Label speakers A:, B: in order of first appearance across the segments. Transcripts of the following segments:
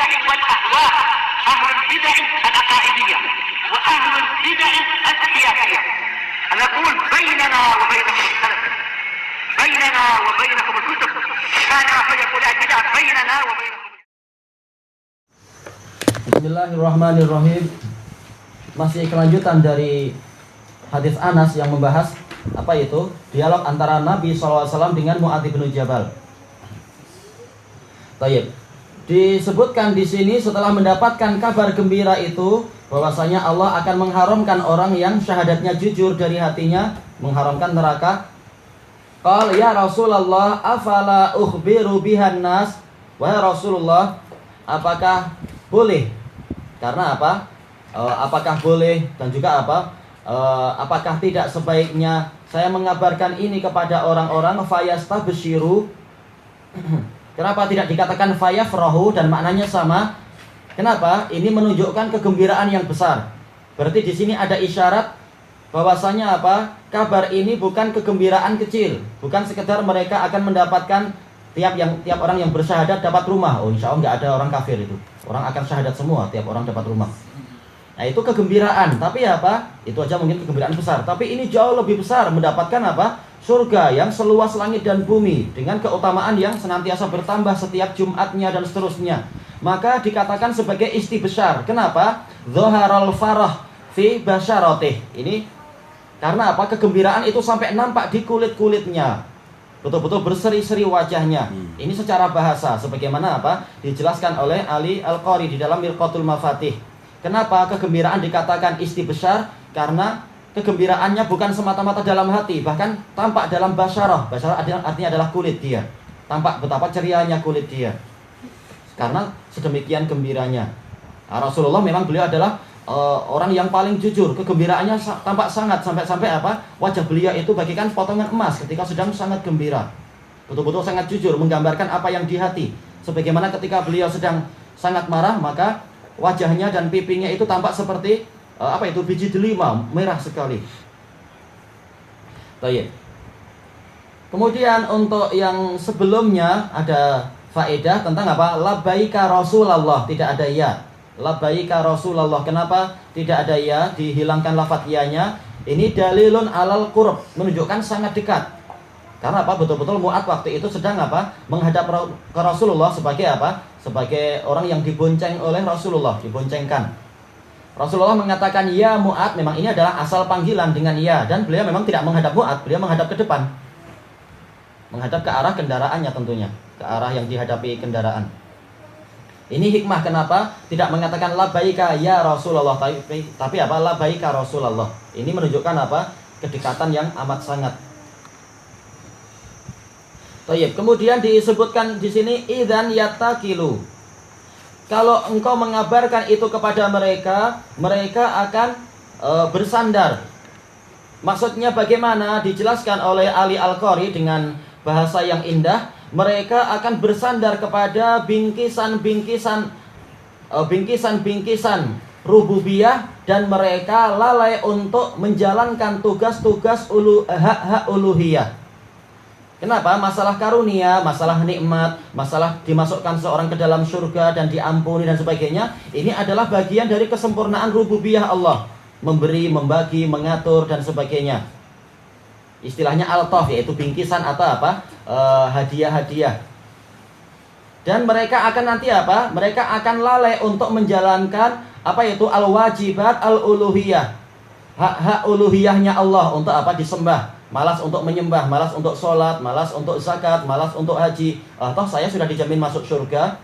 A: البدع والأهواء، أهل البدع العقائدية وأهل البدع السياسية. نقول بيننا وبينكم السلف، بيننا وبينكم الكتب، كان فيقول البدع بيننا وبينكم.
B: Bismillahirrahmanirrahim. Masih kelanjutan dari hadis Anas yang membahas apa itu? Dialog antara Nabi SAW dengan Mu'adz bin Jabal. Baik. Disebutkan di sini setelah mendapatkan kabar gembira itu bahwasanya Allah akan mengharamkan orang yang syahadatnya jujur dari hatinya, mengharamkan neraka. Qal ya Rasulullah afala ukhbiru bihan nas? Wahai Rasulullah, apakah boleh? Karena apa? Apakah boleh dan juga apa? Apakah tidak sebaiknya saya mengabarkan ini kepada orang-orang fayastabshiru? Kenapa tidak dikatakan fayafrahu dan maknanya sama? Kenapa? Ini menunjukkan kegembiraan yang besar. Berarti di sini ada isyarat bahwasanya apa? Kabar ini bukan kegembiraan kecil, bukan sekedar mereka akan mendapatkan tiap orang yang bersyahadat dapat rumah. Oh, insya Allah nggak ada orang kafir itu. Orang akan syahadat semua, tiap orang dapat rumah. Nah, itu kegembiraan. Tapi apa? Itu aja mungkin kegembiraan besar. Tapi ini jauh lebih besar, mendapatkan apa? Surga yang seluas langit dan bumi dengan keutamaan yang senantiasa bertambah setiap Jumatnya dan seterusnya. Maka dikatakan sebagai istibsyar. Kenapa? Dzaharal farah fi basyarotih. Ini karena apa? Kegembiraan itu sampai nampak di kulit-kulitnya. Betul-betul berseri-seri wajahnya. Ini secara bahasa sebagaimana apa? Dijelaskan oleh Ali Al-Qari di dalam Mirqatul Mafatih. Kenapa kegembiraan dikatakan istibsyar? Karena kegembiraannya bukan semata-mata dalam hati, bahkan tampak dalam basyarah. Basyarah artinya adalah kulit dia. Tampak betapa cerianya kulit dia. Karena sedemikian gembiranya. Nah, Rasulullah memang beliau adalah orang yang paling jujur. Kegembiraannya tampak sangat sampai apa? Wajah beliau itu bagaikan potongan emas ketika sedang sangat gembira. Betul-betul sangat jujur, menggambarkan apa yang di hati. Sebagaimana ketika beliau sedang sangat marah, maka wajahnya dan pipinya itu tampak seperti apa itu? Biji delima, merah sekali. Baik. Kemudian untuk yang sebelumnya ada faedah tentang apa? Labbaika Rasulullah, tidak ada ya. Labbaika Rasulullah. Kenapa tidak ada ya? Dihilangkan lafadz ya-nya. Ini dalilun alal qurb, menunjukkan sangat dekat. Karena apa? Betul-betul Mu'adz waktu itu sedang apa? Menghadap ke Rasulullah sebagai apa? Sebagai orang yang dibonceng oleh Rasulullah, diboncengkan. Rasulullah mengatakan ya Mu'adz, memang ini adalah asal panggilan dengan ya, dan beliau memang tidak menghadap Mu'adz, beliau menghadap ke depan. Menghadap ke arah kendaraannya tentunya, ke arah yang dihadapi kendaraan. Ini hikmah kenapa tidak mengatakan labbaika ya Rasulullah, tapi apa? Labbaika Rasulullah. Ini menunjukkan apa? Kedekatan yang amat sangat. Baik, kemudian disebutkan di sini idzan yattakilu. Kalau engkau mengabarkan itu kepada mereka, mereka akan bersandar. Maksudnya bagaimana? Dijelaskan oleh Ali Al-Qari dengan bahasa yang indah. Mereka akan bersandar kepada bingkisan rububiyah, dan mereka lalai untuk menjalankan tugas-tugas hak-hak uluhiyah. Kenapa? Masalah karunia, masalah nikmat, masalah dimasukkan seorang ke dalam surga dan diampuni dan sebagainya, ini adalah bagian dari kesempurnaan rububiyah Allah. Memberi, membagi, mengatur dan sebagainya. Istilahnya altaf, yaitu bingkisan atau apa? Hadiah-hadiah. Dan mereka akan nanti apa? Mereka akan lalai untuk menjalankan apa itu? Al-wajibat al-uluhiyah. Hak-hak uluhiyahnya Allah untuk apa? Disembah. Malas untuk menyembah, malas untuk sholat, malas untuk zakat, malas untuk haji. Toh saya sudah dijamin masuk surga.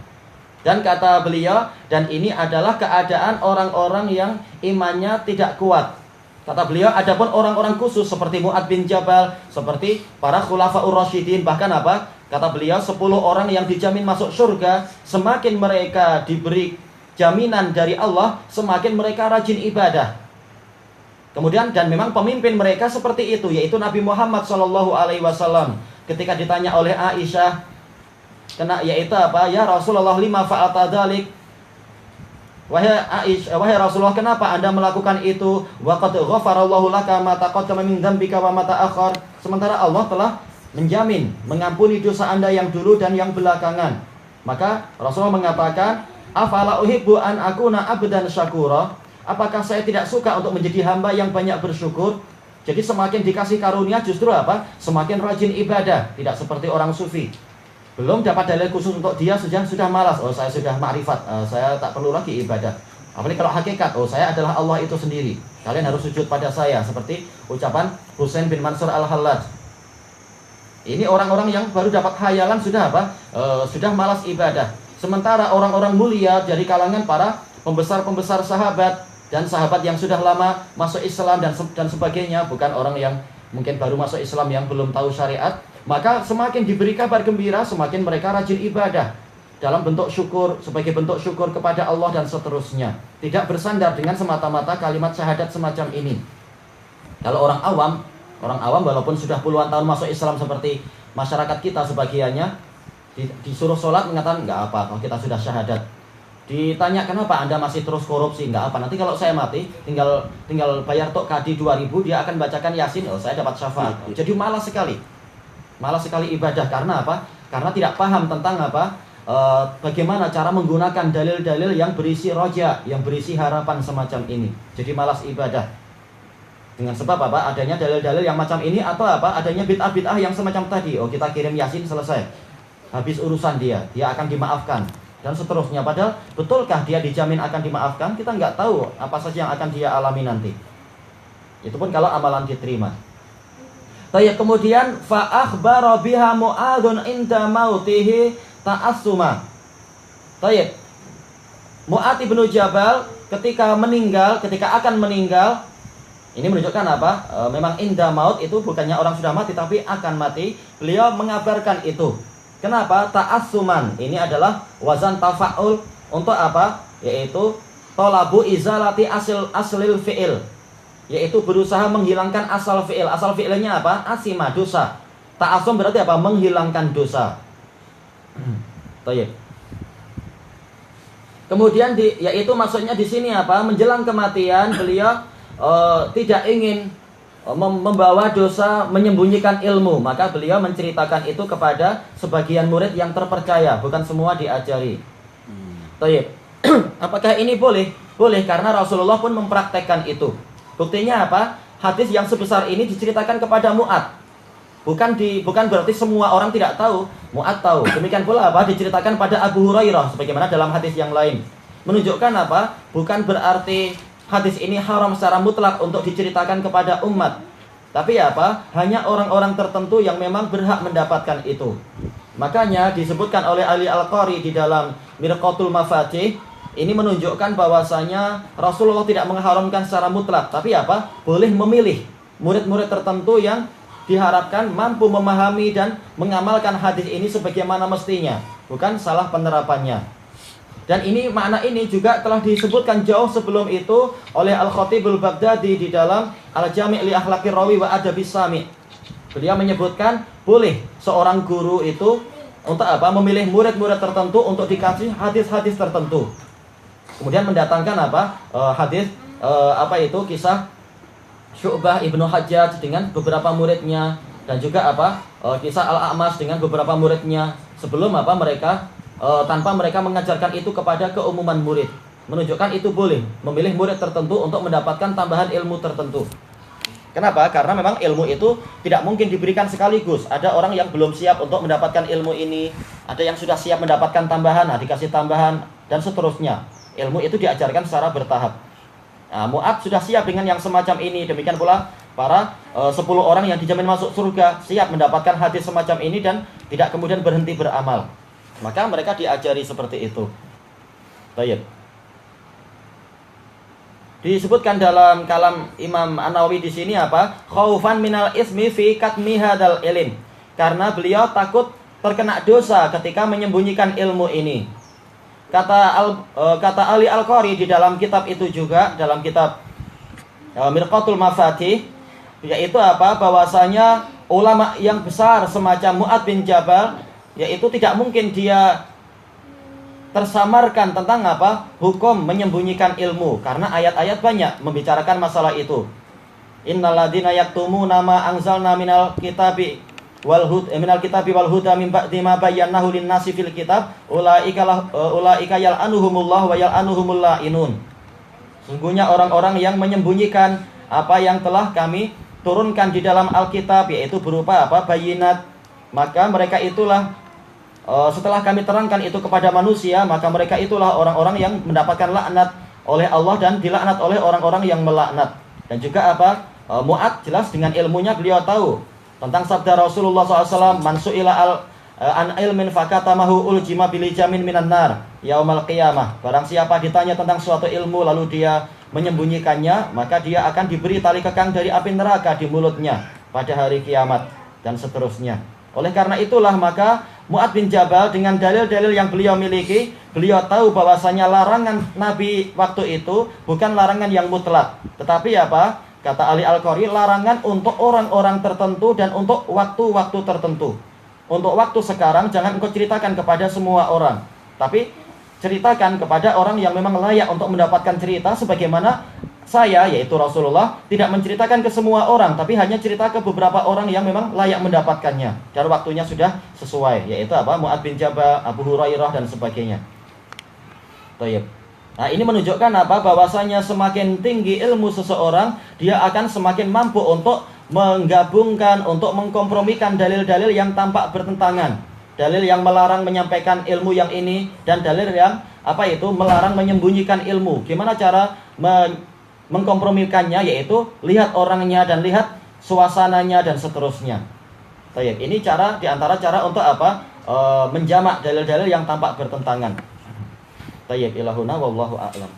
B: Dan kata beliau, dan ini adalah keadaan orang-orang yang imannya tidak kuat. Kata beliau, adapun orang-orang khusus seperti Mu'adz bin Jabal, seperti para khulafaur rasyidin, bahkan apa? Kata beliau, 10 orang yang dijamin masuk surga, semakin mereka diberi jaminan dari Allah, semakin mereka rajin ibadah. Kemudian dan memang pemimpin mereka seperti itu, yaitu Nabi Muhammad SAW. Ketika ditanya oleh Aisyah, yaitu apa? Ya Rasulullah, lima fa'alta dzalik? Wahai Rasulullah, kenapa Anda melakukan itu? Wa qad ghafarallahu laka ma taqaddama min dzambika wa ma ta'akhkhar. Sementara Allah telah menjamin mengampuni dosa Anda yang dulu dan yang belakangan. Maka Rasulullah mengatakan, Afala uhibbu an akuna abdan syakura? Apakah saya tidak suka untuk menjadi hamba yang banyak bersyukur? Jadi semakin dikasih karunia justru apa? Semakin rajin ibadah, tidak seperti orang sufi. Belum dapat dalil khusus untuk dia sudah malas. Oh, saya sudah makrifat, saya tak perlu lagi ibadah. Apalagi kalau hakikat, oh saya adalah Allah itu sendiri. Kalian harus sujud pada saya, seperti ucapan Husain bin Mansur al-Hallaj. Ini orang-orang yang baru dapat khayalan sudah apa? Sudah malas ibadah. Sementara orang-orang mulia dari kalangan para pembesar-pembesar sahabat dan sahabat yang sudah lama masuk Islam dan sebagainya, bukan orang yang mungkin baru masuk Islam yang belum tahu syariat, maka semakin diberi kabar gembira, semakin mereka rajin ibadah dalam bentuk syukur, sebagai bentuk syukur kepada Allah dan seterusnya. Tidak bersandar dengan semata-mata kalimat syahadat semacam ini. Kalau orang awam walaupun sudah puluhan tahun masuk Islam seperti masyarakat kita sebagiannya, disuruh sholat mengatakan nggak apa, kalau kita sudah syahadat. Ditanya kenapa Anda masih terus korupsi, nggak apa, nanti kalau saya mati tinggal bayar tok kadi 2.000, dia akan bacakan Yasin, oh saya dapat syafaat. Jadi malas sekali ibadah. Karena apa? Karena tidak paham tentang apa, bagaimana cara menggunakan dalil-dalil yang berisi roja, yang berisi harapan semacam ini. Jadi malas ibadah. Dengan sebab apa? Adanya dalil-dalil yang macam ini, atau apa? Adanya bid'ah-bid'ah yang semacam tadi. Oh kita kirim Yasin, selesai, habis urusan dia akan dimaafkan dan seterusnya. Padahal betulkah dia dijamin akan dimaafkan? Kita nggak tahu apa saja yang akan dia alami nanti. Itu pun kalau amalan diterima. Baik, kemudian fa akhbara biha Mu'adzun inda mautihi ta'assuma. Baik, Mu'adz bin Jabal ketika akan meninggal, ini menunjukkan apa? Memang inda maut itu bukannya orang sudah mati tapi akan mati. Beliau mengabarkan itu. Kenapa? Ta'assuman. Ini adalah wazan tafa'ul untuk apa? Yaitu tolabu izalati aslil fi'il. Yaitu berusaha menghilangkan asal fi'il. Asal fi'ilnya apa? Asima, dosa. Ta'assum berarti apa? Menghilangkan dosa. Baik. Kemudian yaitu maksudnya di sini apa? Menjelang kematian beliau tidak ingin membawa dosa, menyembunyikan ilmu, maka beliau menceritakan itu kepada sebagian murid yang terpercaya, bukan semua diajari. Baik. Apakah ini boleh? Boleh, karena Rasulullah pun mempraktekkan itu. Buktinya apa? Hadis yang sebesar ini diceritakan kepada Mu'adz. Bukan berarti semua orang tidak tahu. Mu'adz tahu. Demikian pula apa? Diceritakan pada Abu Hurairah sebagaimana dalam hadis yang lain. Menunjukkan apa? Bukan berarti hadis ini haram secara mutlak untuk diceritakan kepada umat. Tapi apa? Hanya orang-orang tertentu yang memang berhak mendapatkan itu. Makanya disebutkan oleh Ali Al-Qari di dalam Mirqatul Mafatih, ini menunjukkan bahwasanya Rasulullah tidak mengharamkan secara mutlak, tapi apa? Boleh memilih murid-murid tertentu yang diharapkan mampu memahami dan mengamalkan hadis ini sebagaimana mestinya, bukan salah penerapannya. Dan ini makna ini juga telah disebutkan jauh sebelum itu oleh Al-Khatibul Baghdadi di dalam Al-Jami' li Akhlaqir Rawi wa Adabis Sami'. Beliau menyebutkan boleh seorang guru itu untuk apa? Memilih murid-murid tertentu untuk dikasih hadis-hadis tertentu. Kemudian mendatangkan apa? Kisah Syu'bah Ibnu Hajjaj dengan beberapa muridnya, dan juga apa? Kisah Al-A'mas dengan beberapa muridnya sebelum apa? Mereka tanpa mereka mengajarkan itu kepada keumuman murid. Menunjukkan itu boleh memilih murid tertentu untuk mendapatkan tambahan ilmu tertentu. Kenapa? Karena memang ilmu itu tidak mungkin diberikan sekaligus. Ada orang yang belum siap untuk mendapatkan ilmu ini, ada yang sudah siap mendapatkan tambahan, dikasih tambahan, dan seterusnya. Ilmu itu diajarkan secara bertahap. Mu'adz sudah siap dengan yang semacam ini. Demikian pula para 10 orang yang dijamin masuk surga siap mendapatkan hadis semacam ini dan tidak kemudian berhenti beramal. Maka mereka diajari seperti itu. Baik. Disebutkan dalam kalam Imam An-Nawawi di sini apa? Khaufan minal ismi fi katmi hadzal ilm. Karena beliau takut terkena dosa ketika menyembunyikan ilmu ini. Kata Ali Al-Qari di dalam kitab itu juga, dalam kitab Mirqatul Mafatih, yaitu apa? Bahwasanya ulama yang besar semacam Mu'adz bin Jabal, yaitu tidak mungkin dia tersamarkan tentang apa? Hukum menyembunyikan ilmu, karena ayat-ayat banyak membicarakan masalah itu. Innalladzina yaktumuna ma anzalna minal kitabi minal kitabi wal huda min ba'di ma bayyanahu lin-nasi fil kitab ulaika yal'anuhumullah wa yal'anuhumul la'inun. Sesungguhnya orang-orang yang menyembunyikan apa yang telah kami turunkan di dalam Alkitab, yaitu berupa apa? Bayinat. Maka mereka itulah setelah kami terangkan itu kepada manusia, maka mereka itulah orang-orang yang mendapatkan laknat oleh Allah dan dilaknat oleh orang-orang yang melaknat. Dan juga apa? Mu'ad jelas dengan ilmunya beliau tahu tentang sabda Rasulullah SAW, man su'ila an ilmin fakatamahu uljima bilijamin minan nar yaumal qiyamah. Barang siapa ditanya tentang suatu ilmu lalu dia menyembunyikannya, maka dia akan diberi tali kekang dari api neraka di mulutnya pada hari kiamat, dan seterusnya. Oleh karena itulah maka Mu'ad bin Jabal dengan dalil-dalil yang beliau miliki, beliau tahu bahwasanya larangan Nabi waktu itu bukan larangan yang mutlak, tetapi apa? Kata Ali Al-Qari, larangan untuk orang-orang tertentu dan untuk waktu-waktu tertentu. Untuk waktu sekarang jangan engkau ceritakan kepada semua orang, tapi ceritakan kepada orang yang memang layak untuk mendapatkan cerita, sebagaimana saya, yaitu Rasulullah, tidak menceritakan ke semua orang, tapi hanya cerita ke beberapa orang yang memang layak mendapatkannya dan waktunya sudah sesuai, yaitu apa? Mu'ad bin Jabal, Abu Hurairah dan sebagainya. Baik. Nah, ini menunjukkan apa? Bahwasanya semakin tinggi ilmu seseorang, dia akan semakin mampu untuk menggabungkan, untuk mengkompromikan dalil-dalil yang tampak bertentangan. Dalil yang melarang menyampaikan ilmu yang ini, dan dalil yang apa itu? Melarang menyembunyikan ilmu. Gimana cara mengkompromikannya? Yaitu lihat orangnya dan lihat suasananya dan seterusnya. Baik, ini cara diantara cara untuk apa? Menjamak dalil-dalil yang tampak bertentangan. Tayyib ilahuna wallahu a'lam.